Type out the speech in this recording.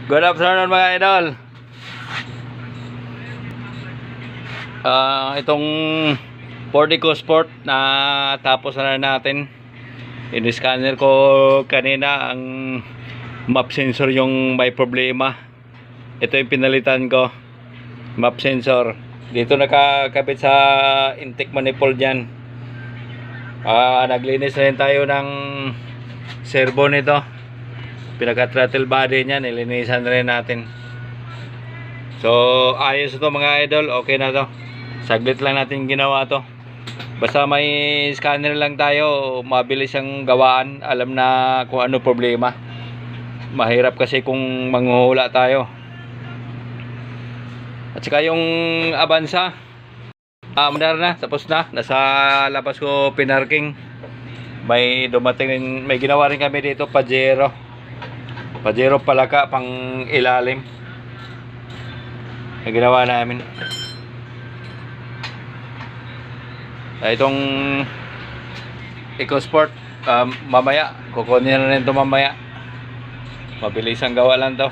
Good afternoon mga idol. Itong Ford EcoSport na tapos na natin. In-scanner ko kanina ang map sensor yung may problema. Ito yung pinalitan ko. Map sensor. Dito nakakabit sa intake manifold yan. Naglinis na rin tayo ng servo nito. Pinaka throttle body niya nilinisan rin natin. So ayos ito mga idol, okay na to. Saglit lang natin ginawa to. Basta may scanner lang tayo, mabilis ang gawaan. Alam na kung ano problema. Mahirap kasi kung manghuhula tayo. At saka yung Avanza, mandar na, tapos na. Nasa labas ko pinarking. May dumating, may ginawa rin kami dito, Pajero palaka pang ilalim na ginawa namin. Itong EcoSport mamaya kukunin na rin ito mamaya. Mabilis ang gawa lang to.